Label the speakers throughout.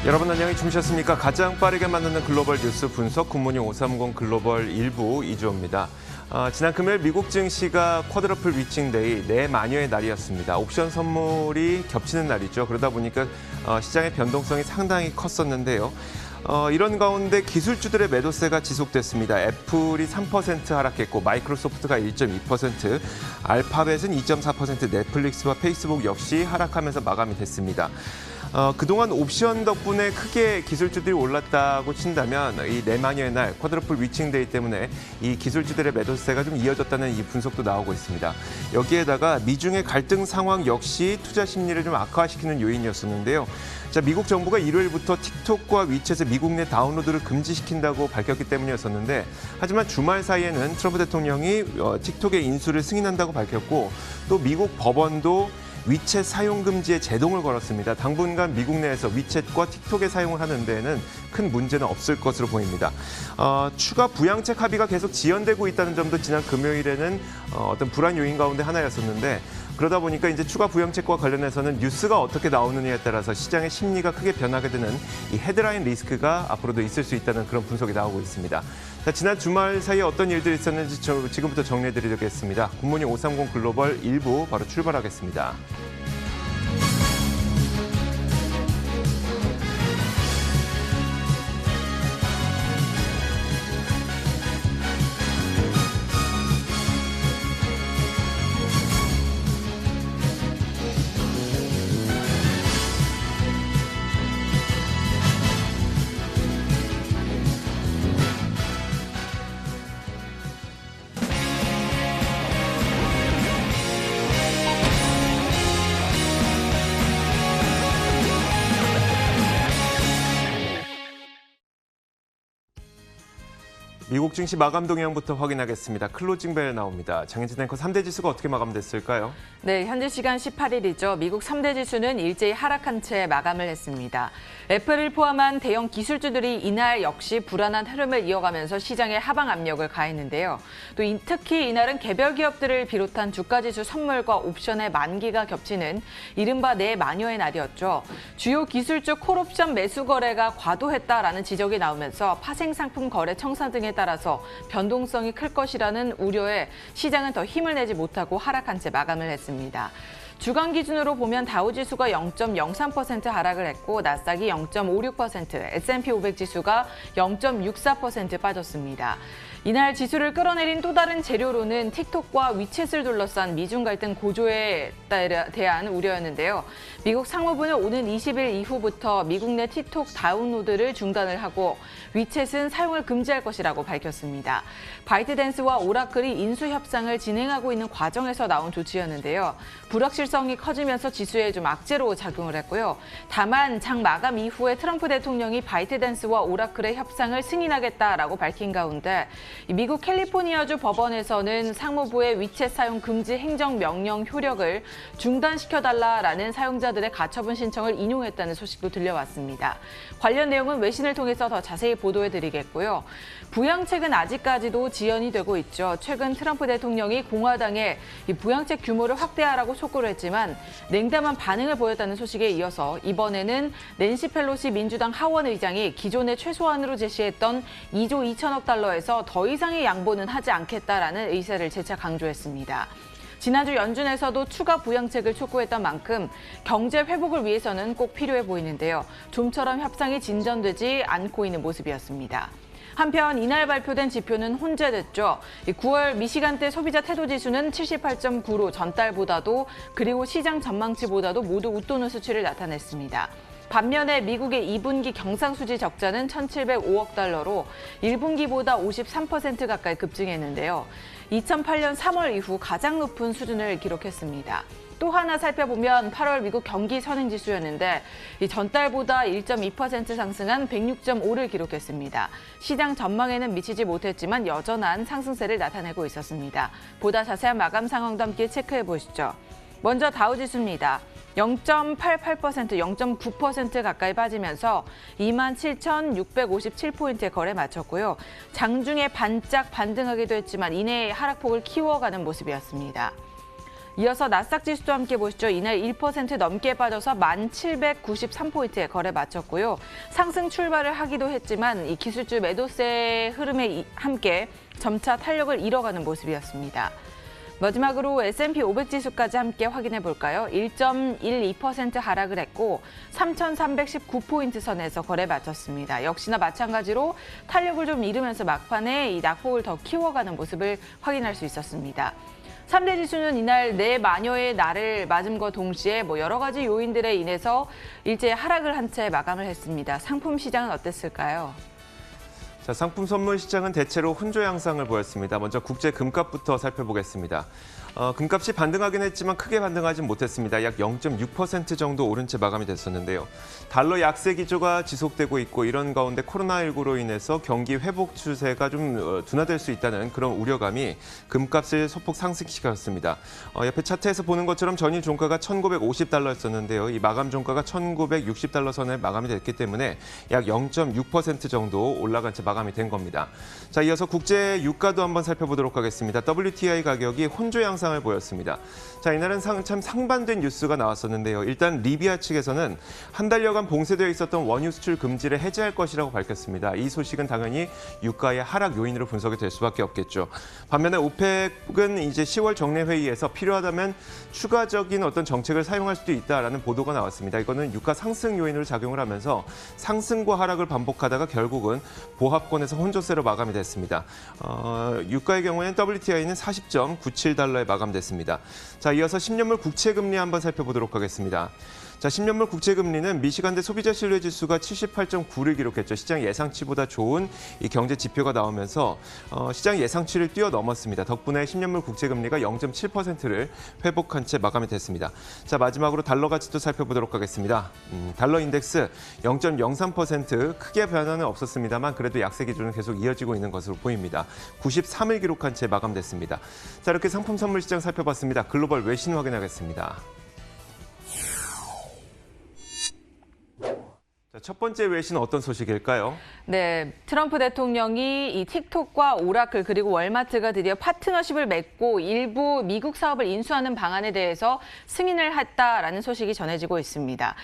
Speaker 1: 여러분 안녕히 주무셨습니까? 가장 빠르게 만나는 글로벌 뉴스 분석 굿모닝 530 글로벌 1부 이주호입니다. 지난 금요일 미국 증시가 쿼드러플 위칭데이 네 마녀의 날이었습니다. 옵션 선물이 겹치는 날이죠. 그러다 보니까 시장의 변동성이 상당히 컸었는데요. 이런 가운데 기술주들의 매도세가 지속됐습니다. 애플이 3% 하락했고 마이크로소프트가 1.2%, 알파벳은 2.4%, 넷플릭스와 페이스북 역시 하락하면서 마감이 됐습니다. 그동안 옵션 덕분에 크게 기술주들이 올랐다고 친다면 이 내마녀의 날 쿼드러플 위칭데이 때문에 이 기술주들의 매도세가 좀 이어졌다는 이 분석도 나오고 있습니다. 여기에다가 미중의 갈등 상황 역시 투자 심리를 좀 악화시키는 요인이었었는데요. 자, 미국 정부가 일요일부터 틱톡과 위챗의 미국 내 다운로드를 금지시킨다고 밝혔기 때문이었었는데 하지만 주말 사이에는 트럼프 대통령이 틱톡의 인수를 승인한다고 밝혔고 또 미국 법원도 위챗 사용 금지에 제동을 걸었습니다. 당분간 미국 내에서 위챗과 틱톡의 사용을 하는 데에는 큰 문제는 없을 것으로 보입니다. 추가 부양책 합의가 계속 지연되고 있다는 점도 지난 금요일에는 어떤 불안 요인 가운데 하나였었는데 그러다 보니까 이제 추가 부양책과 관련해서는 뉴스가 어떻게 나오느냐에 따라서 시장의 심리가 크게 변하게 되는 이 헤드라인 리스크가 앞으로도 있을 수 있다는 그런 분석이 나오고 있습니다. 자, 지난 주말 사이에 어떤 일들이 있었는지 지금부터 정리해드리겠습니다. 굿모닝 530 글로벌 1부 바로 출발하겠습니다. 미국 증시 마감 동향부터 확인하겠습니다. 클로징 벨 나옵니다. 장현진 앵커 3대 지수가 어떻게 마감됐을까요?
Speaker 2: 네, 현지 시간 18일이죠. 미국 3대 지수는 일제히 하락한 채 마감을 했습니다. 애플을 포함한 대형 기술주들이 이날 역시 불안한 흐름을 이어가면서 시장에 하방 압력을 가했는데요. 또 특히 이날은 개별 기업들을 비롯한 주가지수 선물과 옵션의 만기가 겹치는 이른바 네 마녀의 날이었죠. 주요 기술주 콜옵션 매수 거래가 과도했다라는 지적이 나오면서 파생 상품 거래 청산 등에 따라서 변동성이 클 것이라는 우려에 시장은 더 힘을 내지 못하고 하락한 채 마감을 했습니다. 주간 기준으로 보면 다우지수가 0.03% 하락을 했고 나스닥이 0.56%, S&P 500 지수가 0.64% 빠졌습니다. 이날 지수를 끌어내린 또 다른 재료로는 틱톡과 위챗을 둘러싼 미중 갈등 고조에 대한 우려였는데요. 미국 상무부는 오는 20일 이후부터 미국 내 틱톡 다운로드를 중단을 하고 위챗은 사용을 금지할 것이라고 밝혔습니다. 바이트댄스와 오라클이 인수 협상을 진행하고 있는 과정에서 나온 조치였는데요. 불확실성이 커지면서 지수에 좀 악재로 작용을 했고요. 다만 장 마감 이후에 트럼프 대통령이 바이트댄스와 오라클의 협상을 승인하겠다라고 밝힌 가운데 미국 캘리포니아주 법원에서는 상무부의 위챗 사용 금지 행정명령 효력을 중단시켜달라라는 사용자들의 가처분 신청을 인용했다는 소식도 들려왔습니다. 관련 내용은 외신을 통해서 더 자세히 보도해드리겠고요. 부양책은 아직까지도 지연이 되고 있죠. 최근 트럼프 대통령이 공화당에 이 부양책 규모를 확대하라고 촉구를 했지만 냉담한 반응을 보였다는 소식에 이어서 이번에는 낸시 펠로시 민주당 하원 의장이 기존의 최소한으로 제시했던 2조 2천억 달러에서 더 이상의 양보는 하지 않겠다라는 의사를 재차 강조했습니다. 지난주 연준에서도 추가 부양책을 촉구했던 만큼 경제 회복을 위해서는 꼭 필요해 보이는데요. 좀처럼 협상이 진전되지 않고 있는 모습이었습니다. 한편 이날 발표된 지표는 혼재됐죠. 9월 미시간대 소비자 태도지수는 78.9로 전달보다도 그리고 시장 전망치보다도 모두 웃도는 수치를 나타냈습니다. 반면에 미국의 2분기 경상수지 적자는 1,705억 달러로 1분기보다 53% 가까이 급증했는데요. 2008년 3월 이후 가장 높은 수준을 기록했습니다. 또 하나 살펴보면 8월 미국 경기 선행지수였는데 이 전달보다 1.2% 상승한 106.5를 기록했습니다. 시장 전망에는 미치지 못했지만 여전한 상승세를 나타내고 있었습니다. 보다 자세한 마감 상황도 함께 체크해 보시죠. 먼저 다우지수입니다. 0.88%, 0.9% 가까이 빠지면서 27,657포인트의 거래 마쳤고요. 장중에 반짝 반등하기도 했지만 이내 하락폭을 키워가는 모습이었습니다. 이어서 나스닥 지수도 함께 보시죠. 이날 1% 넘게 빠져서 1,793포인트에 거래 마쳤고요. 상승 출발을 하기도 했지만 이 기술주 매도세의 흐름에 함께 점차 탄력을 잃어가는 모습이었습니다. 마지막으로 S&P 500 지수까지 함께 확인해 볼까요? 1.12% 하락을 했고 3,319포인트 선에서 거래 마쳤습니다. 역시나 마찬가지로 탄력을 좀 잃으면서 막판에 이 낙폭을 더 키워가는 모습을 확인할 수 있었습니다. 3대 지수는 이날 네 마녀의 날을 맞음과 동시에 여러 가지 요인들에 인해서 일제히 하락을 한 채 마감을 했습니다. 상품 시장은 어땠을까요?
Speaker 1: 자, 상품 선물 시장은 대체로 혼조 양상을 보였습니다. 먼저 국제 금값부터 살펴보겠습니다. 금값이 반등하긴 했지만 크게 반등하진 못했습니다. 약 0.6% 정도 오른 채 마감이 됐었는데요. 달러 약세 기조가 지속되고 있고 이런 가운데 코로나19로 인해서 경기 회복 추세가 좀 둔화될 수 있다는 그런 우려감이 금값을 소폭 상승시켰습니다. 옆에 차트에서 보는 것처럼 전일 종가가 1,950달러였었는데요. 이 마감 종가가 1,960달러 선에 마감이 됐기 때문에 약 0.6% 정도 올라간 채 마감이 된 겁니다. 자, 이어서 국제 유가도 한번 살펴보도록 하겠습니다. WTI 가격이 혼조 양상을 보였습니다. 자, 이날은 참 상반된 뉴스가 나왔었는데요. 일단 리비아 측에서는 한 달여간 봉쇄되어 있었던 원유 수출 금지를 해제할 것이라고 밝혔습니다. 이 소식은 당연히 유가의 하락 요인으로 분석이 될 수밖에 없겠죠. 반면에 오펙은 이제 10월 정례 회의에서 필요하다면 추가적인 어떤 정책을 사용할 수도 있다라는 보도가 나왔습니다. 이거는 유가 상승 요인으로 작용을 하면서 상승과 하락을 반복하다가 결국은 보합권에서 혼조세로 마감이 됐습니다. 유가의 경우에는 WTI는 40.97달러에 마감됐습니다. 자, 이어서 10년물 국채 금리 한번 살펴보도록 하겠습니다. 자, 10년물 국채 금리는 미시간대 소비자 신뢰 지수가 78.9를 기록했죠. 시장 예상치보다 좋은 이 경제 지표가 나오면서 시장 예상치를 뛰어넘었습니다. 덕분에 10년물 국채 금리가 0.7%를 회복한 채 마감이 됐습니다. 자, 마지막으로 달러 가치도 살펴보도록 하겠습니다. 달러 인덱스 0.03% 크게 변화는 없었습니다만 그래도 약세 기조는 계속 이어지고 있는 것으로 보입니다. 93을 기록한 채 마감됐습니다. 자, 이렇게 상품 선물 시장 살펴봤습니다. 글로벌 외신 확인하겠습니다. 첫 번째 외신은 어떤 소식일까요?
Speaker 2: 네, 트럼프 대통령이 이 틱톡과 오라클 그리고 월마트가 드디어 파트너십을 맺고 일부 미국 사업을 인수하는 방안에 대해서 승인을 했다라는 소식이 전해지고 있습니다.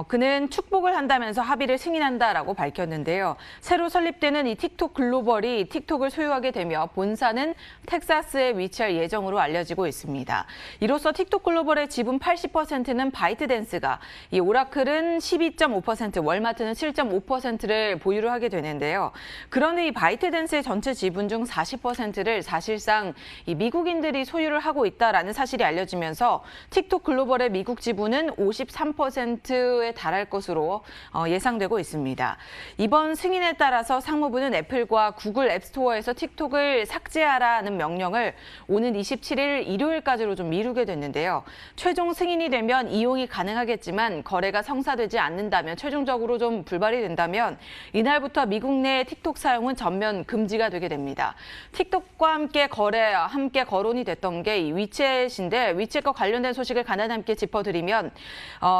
Speaker 2: 그는 축복을 한다면서 합의를 승인한다라고 밝혔는데요. 새로 설립되는 이 틱톡 글로벌이 틱톡을 소유하게 되며 본사는 텍사스에 위치할 예정으로 알려지고 있습니다. 이로써 틱톡 글로벌의 지분 80%는 바이트댄스가, 이 오라클은 12.5%, 월마트는 7.5%를 보유를 하게 되는데요. 그런데 이 바이트댄스의 전체 지분 중 40%를 사실상 이 미국인들이 소유를 하고 있다라는 사실이 알려지면서 틱톡 글로벌의 미국 지분은 53%에 달할 것으로 예상되고 있습니다. 이번 승인에 따라서 상무부는 애플과 구글 앱스토어에서 틱톡을 삭제하라는 명령을 오는 27일 일요일까지로 좀 미루게 됐는데요. 최종 승인이 되면 이용이 가능하겠지만 거래가 성사되지 않는다면 최종적으로 좀 불발이 된다면 이날부터 미국 내 틱톡 사용은 전면 금지가 되게 됩니다. 틱톡과 함께 거론이 됐던 게 이 위챗인데 위챗과 관련된 소식을 간단히 짚어드리면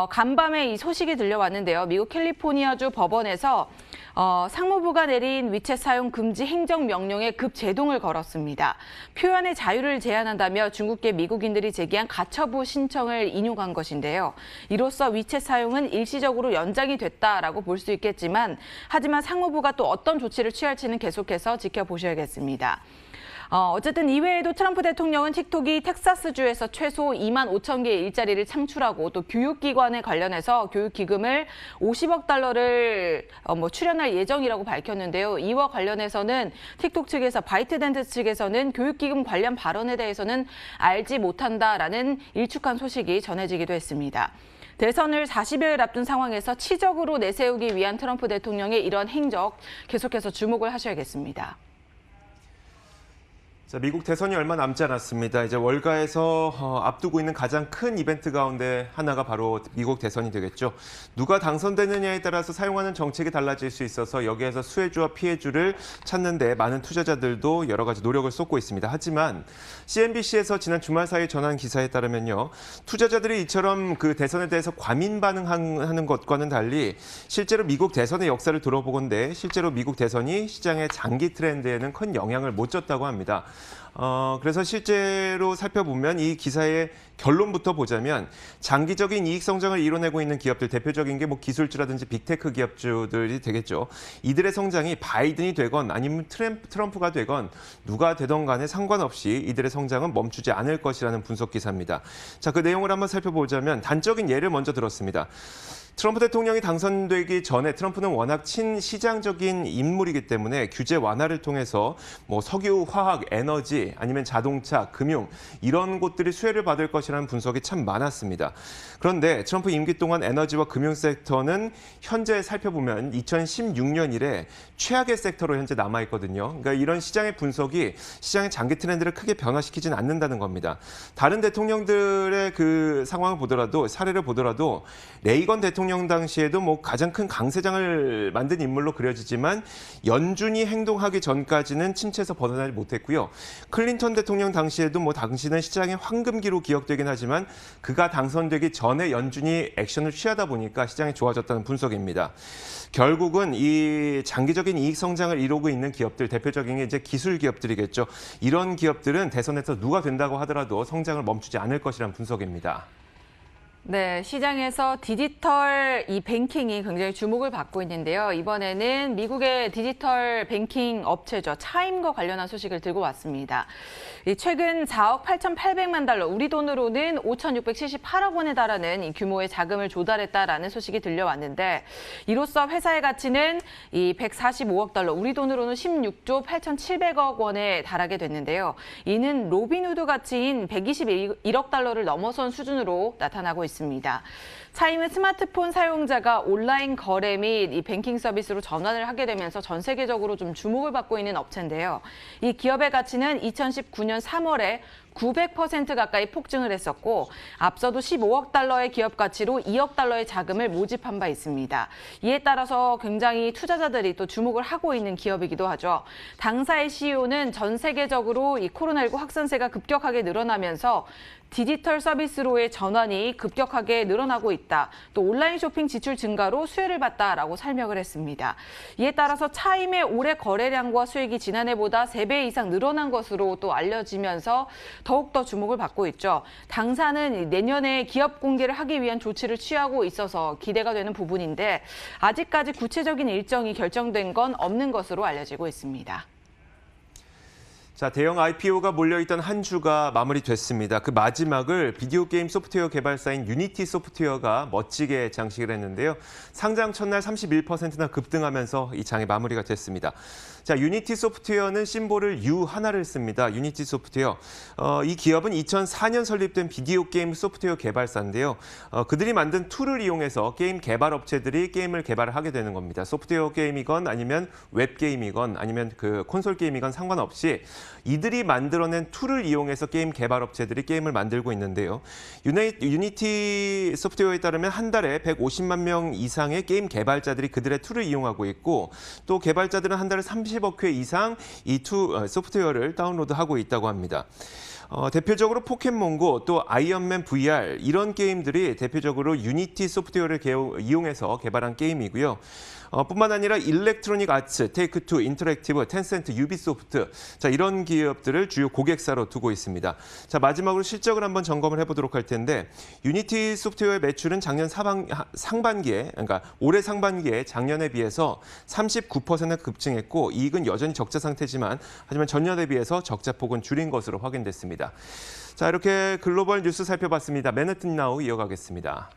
Speaker 2: 간밤에 이 소식이 들려왔는데요. 미국 캘리포니아주 법원에서 상무부가 내린 위챗 사용 금지 행정명령에 급제동을 걸었습니다. 표현의 자유를 제한한다며 중국계 미국인들이 제기한 가처분 신청을 인용한 것인데요. 이로써 위챗 사용은 일시적으로 연장이 됐다라고 볼 수 있겠지만 하지만 상무부가 또 어떤 조치를 취할지는 계속해서 지켜보셔야겠습니다. 어쨌든 이외에도 트럼프 대통령은 틱톡이 텍사스주에서 최소 2만 5천 개의 일자리를 창출하고 또 교육기관에 관련해서 교육기금을 50억 달러를 출연할 예정이라고 밝혔는데요. 이와 관련해서는 틱톡 측에서 바이트댄스 측에서는 교육기금 관련 발언에 대해서는 알지 못한다라는 일축한 소식이 전해지기도 했습니다. 대선을 40여일 앞둔 상황에서 치적으로 내세우기 위한 트럼프 대통령의 이런 행적 계속해서 주목을 하셔야겠습니다.
Speaker 1: 자, 미국 대선이 얼마 남지 않았습니다. 이제 월가에서 앞두고 있는 가장 큰 이벤트 가운데 하나가 바로 미국 대선이 되겠죠. 누가 당선되느냐에 따라서 사용하는 정책이 달라질 수 있어서 여기에서 수혜주와 피해주를 찾는 데 많은 투자자들도 여러 가지 노력을 쏟고 있습니다. 하지만 CNBC에서 지난 주말 사이 전한 기사에 따르면요. 투자자들이 이처럼 그 대선에 대해서 과민 반응하는 것과는 달리 실제로 미국 대선의 역사를 들어보건대 실제로 미국 대선이 시장의 장기 트렌드에는 큰 영향을 못 줬다고 합니다. 그래서 실제로 살펴보면 이 기사의 결론부터 보자면 장기적인 이익 성장을 이뤄내고 있는 기업들, 대표적인 게 뭐 기술주라든지 빅테크 기업주들이 되겠죠. 이들의 성장이 바이든이 되건 아니면 트럼프가 되건 누가 되던 간에 상관없이 이들의 성장은 멈추지 않을 것이라는 분석 기사입니다. 자, 그 내용을 한번 살펴보자면 단적인 예를 먼저 들었습니다. 트럼프 대통령이 당선되기 전에 트럼프는 워낙 친시장적인 인물이기 때문에 규제 완화를 통해서 뭐 석유, 화학, 에너지 아니면 자동차, 금융 이런 곳들이 수혜를 받을 것이라는 분석이 참 많았습니다. 그런데 트럼프 임기 동안 에너지와 금융 섹터는 현재 살펴보면 2016년 이래 최악의 섹터로 현재 남아있거든요. 그러니까 이런 시장의 분석이 시장의 장기 트렌드를 크게 변화시키진 않는다는 겁니다. 다른 대통령들의 그 상황을 보더라도 사례를 보더라도 레이건 대통령 당시에도 뭐 가장 큰 강세장을 만든 인물로 그려지지만 연준이 행동하기 전까지는 침체에서 벗어나지 못했고요. 클린턴 대통령 당시에도 뭐 당시는 시장의 황금기로 기억되긴 하지만 그가 당선되기 전에 연준이 액션을 취하다 보니까 시장이 좋아졌다는 분석입니다. 결국은 이 장기적인 이익 성장을 이루고 있는 기업들, 대표적인 게 이제 기술 기업들이겠죠. 이런 기업들은 대선에서 누가 된다고 하더라도 성장을 멈추지 않을 것이라는 분석입니다.
Speaker 2: 네, 시장에서 디지털 이 뱅킹이 굉장히 주목을 받고 있는데요. 이번에는 미국의 디지털 뱅킹 업체죠. 차임과 관련한 소식을 들고 왔습니다. 최근 4억 8,800만 달러, 우리 돈으로는 5,678억 원에 달하는 이 규모의 자금을 조달했다라는 소식이 들려왔는데 이로써 회사의 가치는 이 145억 달러, 우리 돈으로는 16조 8,700억 원에 달하게 됐는데요. 이는 로빈후드 가치인 121억 달러를 넘어선 수준으로 나타나고 있습니다. 차임은 스마트폰 사용자가 온라인 거래 및 이 뱅킹 서비스로 전환을 하게 되면서 전 세계적으로 좀 주목을 받고 있는 업체인데요. 이 기업의 가치는 2019년 3월에 900% 가까이 폭증을 했었고 앞서도 15억 달러의 기업 가치로 2억 달러의 자금을 모집한 바 있습니다. 이에 따라서 굉장히 투자자들이 또 주목을 하고 있는 기업이기도 하죠. 당사의 CEO는 전 세계적으로 이 코로나19 확산세가 급격하게 늘어나면서 디지털 서비스로의 전환이 급격하게 늘어나고 있다. 또 온라인 쇼핑 지출 증가로 수혜를 봤다라고 설명을 했습니다. 이에 따라서 차임의 올해 거래량과 수익이 지난해보다 3배 이상 늘어난 것으로 또 알려지면서 더욱더 주목을 받고 있죠. 당사는 내년에 기업 공개를 하기 위한 조치를 취하고 있어서 기대가 되는 부분인데 아직까지 구체적인 일정이 결정된 건 없는 것으로 알려지고 있습니다.
Speaker 1: 자, 대형 IPO가 몰려있던 한 주가 마무리됐습니다. 그 마지막을 비디오 게임 소프트웨어 개발사인 유니티 소프트웨어가 멋지게 장식을 했는데요. 상장 첫날 31%나 급등하면서 이 장이 마무리가 됐습니다. 자, 유니티 소프트웨어는 심볼을 U 하나를 씁니다. 유니티 소프트웨어. 이 기업은 2004년 설립된 비디오 게임 소프트웨어 개발사인데요. 그들이 만든 툴을 이용해서 게임 개발 업체들이 게임을 개발을 하게 되는 겁니다. 소프트웨어 게임이건 아니면 웹 게임이건 아니면 그 콘솔 게임이건 상관없이 이들이 만들어낸 툴을 이용해서 게임 개발 업체들이 게임을 만들고 있는데요. 유니티 소프트웨어에 따르면 한 달에 150만 명 이상의 게임 개발자들이 그들의 툴을 이용하고 있고 또 개발자들은 한 달에 30억 회 이상 이 소프트웨어를 다운로드하고 있다고 합니다. 대표적으로 포켓몬고 또 아이언맨 VR 이런 게임들이 대표적으로 유니티 소프트웨어를 이용해서 개발한 게임이고요. 뿐만 아니라 일렉트로닉 아츠, 테이크투, 인터랙티브, 텐센트, 유비소프트 자 이런 기업들을 주요 고객사로 두고 있습니다. 자 마지막으로 실적을 한번 점검을 해보도록 할 텐데 유니티 소프트웨어의 매출은 작년 상반기에 그러니까 올해 상반기에 작년에 비해서 39% 급증했고 이익은 여전히 적자 상태지만 하지만 전년에 비해서 적자폭은 줄인 것으로 확인됐습니다. 자 이렇게 글로벌 뉴스 살펴봤습니다. 맨해튼 나우 이어가겠습니다.